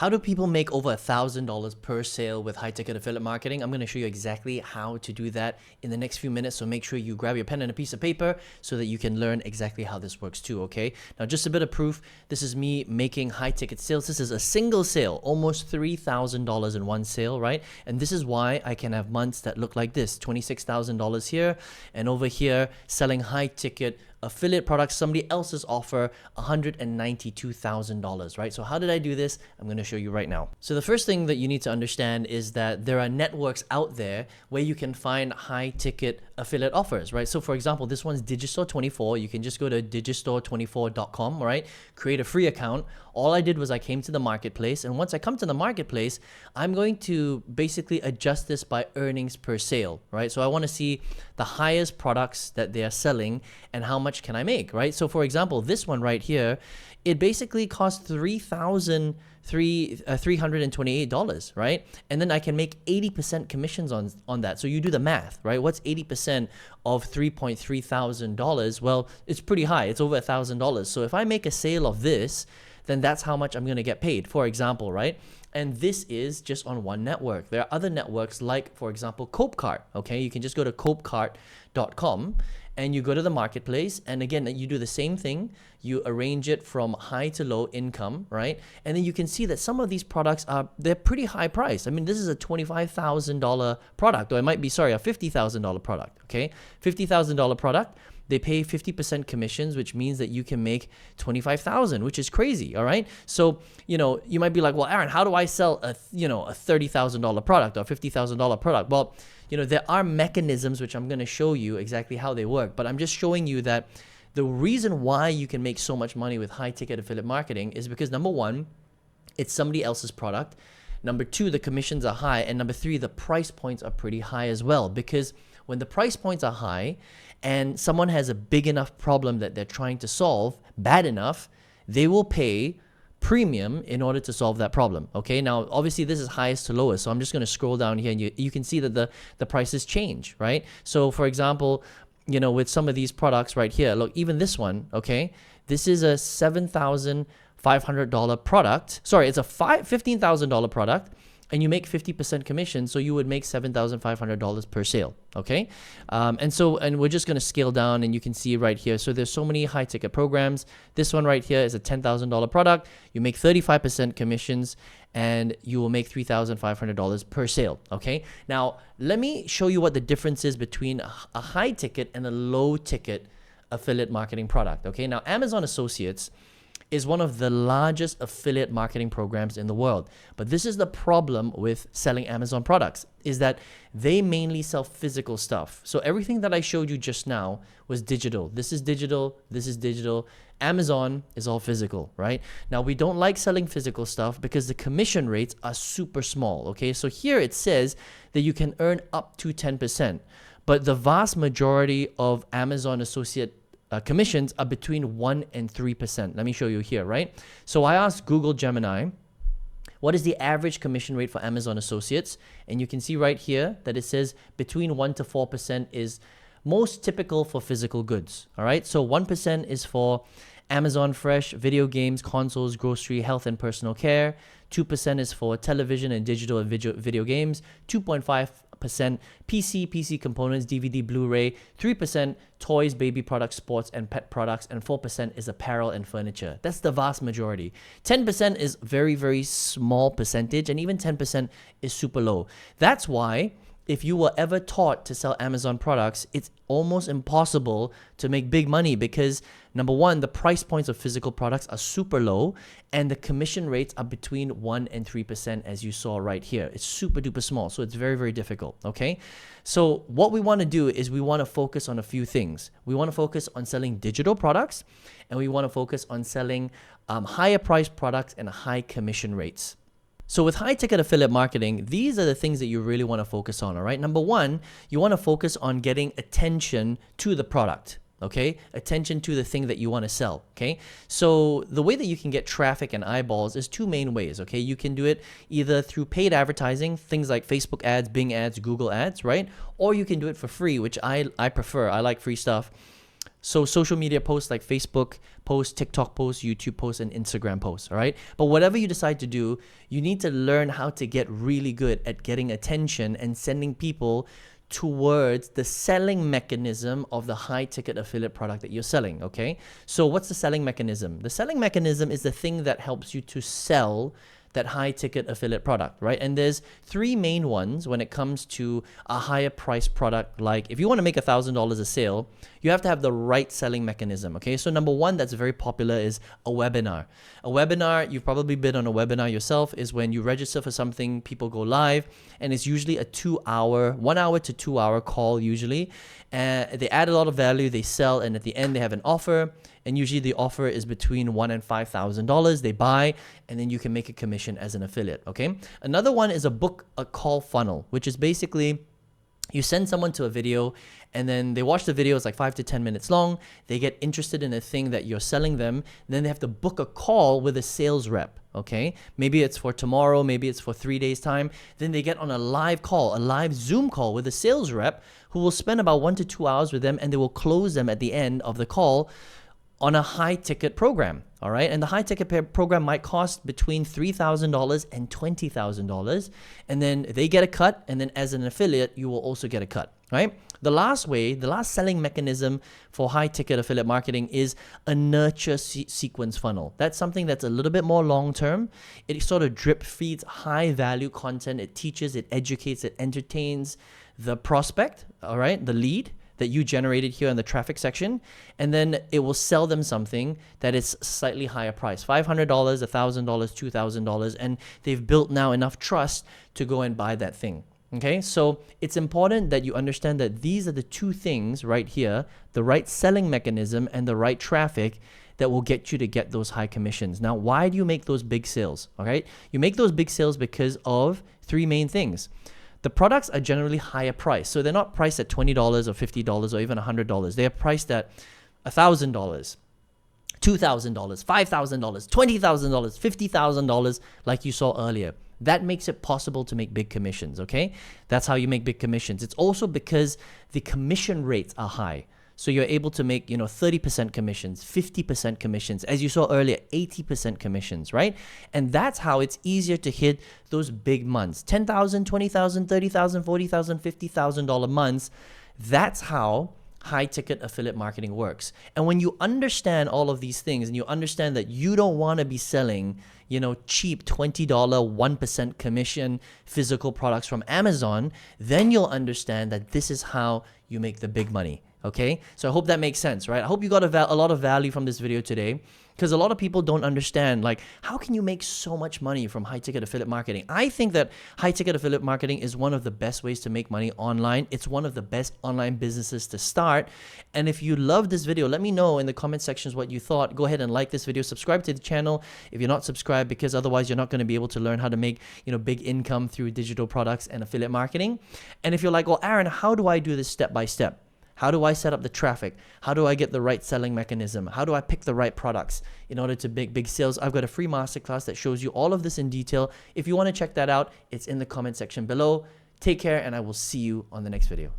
How do people make over $1,000 per sale with high-ticket affiliate marketing? I'm going to show you exactly how to do that in the next few minutes, so make sure you grab your pen and a piece of paper so that you can learn exactly how this works too, okay? Now, just a bit of proof. This is me making high-ticket sales. This is a single sale, almost $3,000 in one sale, right? And this is why I can have months that look like this, $26,000 here, and over here, selling high-ticket affiliate products, somebody else's offer, $192,000, right? So how did I do this? I'm going to show you right now. So the first thing that you need to understand is that there are networks out there where you can find high ticket affiliate offers, right? So for example, this one's Digistore24. You can just go to Digistore24.com, right? Create a free account. All I did was I came to the marketplace, and once I come to the marketplace, I'm going to basically adjust this by earnings per sale, right? So I want to see the highest products that they are selling and how much can I make, right? So for example, this one right here, it basically costs $328, right? And then I can make 80% commissions on that. So you do the math, right? What's 80% of $3.3 thousand? Well, it's pretty high. It's over $1,000. So if I make a sale of this, then that's how much I'm going to get paid, for example, right? And this is just on one network. There are other networks like, for example, Copecart, okay? You can just go to copecart.com and you go to the marketplace, and again, you do the same thing. You arrange it from high to low income, right? And then you can see that some of these products they're pretty high priced. I mean, this is a $25,000 product, or it might be, sorry, a $50,000 product, okay? $50,000 product. They pay 50% commissions, which means that you can make $25,000, which is crazy, all right? So, you know, you might be like, well, Aaron, how do I sell a $30,000 product or $50,000 product? Well, you know, there are mechanisms which I'm going to show you exactly how they work, but I'm just showing you that the reason why you can make so much money with high-ticket affiliate marketing is because, number one, it's somebody else's product. Number two, the commissions are high. And number three, the price points are pretty high as well, because when the price points are high and someone has a big enough problem that they're trying to solve, bad enough, they will pay premium in order to solve that problem, okay? Now, obviously, this is highest to lowest, so I'm just going to scroll down here, and you can see that the prices change, right? So, for example, you know, with some of these products right here, look, even this one, okay? This is a $7,500 product. Sorry, it's a $15,000 product, and you make 50% commission, so you would make $7,500 per sale, okay? And we're just gonna scale down, and you can see right here. So there's so many high ticket programs. This one right here is a $10,000 product. You make 35% commissions, and you will make $3,500 per sale, okay? Now, let me show you what the difference is between a high ticket and a low ticket affiliate marketing product, okay? Now, Amazon Associates is one of the largest affiliate marketing programs in the world. But this is the problem with selling Amazon products, is that they mainly sell physical stuff. So everything that I showed you just now was digital. This is digital, this is digital. Amazon is all physical, right? Now, we don't like selling physical stuff because the commission rates are super small, okay? So here it says that you can earn up to 10%, but the vast majority of Amazon Associate commissions are between 1% and 3%. Let me show you here, right? So I asked Google Gemini, what is the average commission rate for Amazon Associates? And you can see right here that it says between 1% to 4% is most typical for physical goods, all right? So 1% is for Amazon Fresh, video games, consoles, grocery, health and personal care. 2% is for television and digital and video games. 2.5% PC components, DVD, Blu-ray. 3% toys, baby products, sports and pet products. And 4% is apparel and furniture. That's the vast majority. 10% is very, very small percentage, and even 10% is super low. That's why if you were ever taught to sell Amazon products, it's almost impossible to make big money because, number one, the price points of physical products are super low and the commission rates are between 1% and 3%, as you saw right here. It's super duper small, so it's very, very difficult, okay? So what we want to do is we want to focus on a few things. We want to focus on selling digital products, and we want to focus on selling higher priced products and high commission rates. So with high ticket affiliate marketing, these are the things that you really want to focus on, all right? Number one, you want to focus on getting attention to the product, okay? Attention to the thing that you want to sell, okay? So the way that you can get traffic and eyeballs is two main ways, okay? You can do it either through paid advertising, things like Facebook ads, Bing ads, Google ads, right? Or you can do it for free, which I prefer. I like free stuff. So social media posts like Facebook posts, TikTok posts, YouTube posts, and Instagram posts, all right? But whatever you decide to do, you need to learn how to get really good at getting attention and sending people towards the selling mechanism of the high ticket affiliate product that you're selling, okay? So what's the selling mechanism? The selling mechanism is the thing that helps you to sell that high ticket affiliate product, right? And there's three main ones when it comes to a higher price product. Like if you want to make $1,000 a sale, you have to have the right selling mechanism, okay? So number one that's very popular is a webinar. A webinar, you've probably been on a webinar yourself, is when you register for something, people go live, and it's usually a 1 hour to 2 hour call usually. And they add a lot of value, they sell, and at the end they have an offer. And usually the offer is between $1,000 and $5,000. They buy, and then you can make a commission as an affiliate, okay? Another one is a book a call funnel, which is basically you send someone to a video and then they watch the video. It's like 5 to 10 minutes long. They get interested in a thing that you're selling them. Then they have to book a call with a sales rep, okay? Maybe it's for tomorrow. Maybe it's for 3 days time. Then they get on a live call, a live Zoom call with a sales rep who will spend about 1 to 2 hours with them, and they will close them at the end of the call on a high ticket program, all right? And the high ticket program might cost between $3,000 and $20,000. And then they get a cut. And then as an affiliate, you will also get a cut, right? The last selling mechanism for high ticket affiliate marketing is a nurture sequence funnel. That's something that's a little bit more long-term. It sort of drip feeds high value content. It teaches, it educates, it entertains the prospect, all right? The lead that you generated here in the traffic section, and then it will sell them something that is slightly higher price, $500, $1,000, $2,000, and they've built now enough trust to go and buy that thing. Okay, so it's important that you understand that these are the two things right here, the right selling mechanism and the right traffic that will get you to get those high commissions. Now, why do you make those big sales? All right, you make those big sales because of three main things. The products are generally higher priced. So they're not priced at $20 or $50 or even $100. They are priced at $1,000, $2,000, $5,000, $20,000, $50,000 like you saw earlier. That makes it possible to make big commissions, okay? That's how you make big commissions. It's also because the commission rates are high. So you're able to make, 30% commissions, 50% commissions, as you saw earlier, 80% commissions, right? And that's how it's easier to hit those big months, $10,000, $20,000, $30,000, $40,000, $50,000 months. That's how high ticket affiliate marketing works. And when you understand all of these things and you understand that you don't want to be selling, cheap $20, 1% commission physical products from Amazon, then you'll understand that this is how you make the big money. Okay, so I hope that makes sense, right? I hope you got a lot of value from this video today, because a lot of people don't understand, like, how can you make so much money from high-ticket affiliate marketing? I think that high-ticket affiliate marketing is one of the best ways to make money online. It's one of the best online businesses to start. And if you love this video, let me know in the comment sections what you thought. Go ahead and like this video, subscribe to the channel if you're not subscribed, because otherwise you're not going to be able to learn how to make, big income through digital products and affiliate marketing. And if you're like, well, Aaron, how do I do this step by step? How do I set up the traffic? How do I get the right selling mechanism? How do I pick the right products in order to make big sales? I've got a free masterclass that shows you all of this in detail. If you want to check that out, it's in the comment section below. Take care, and I will see you on the next video.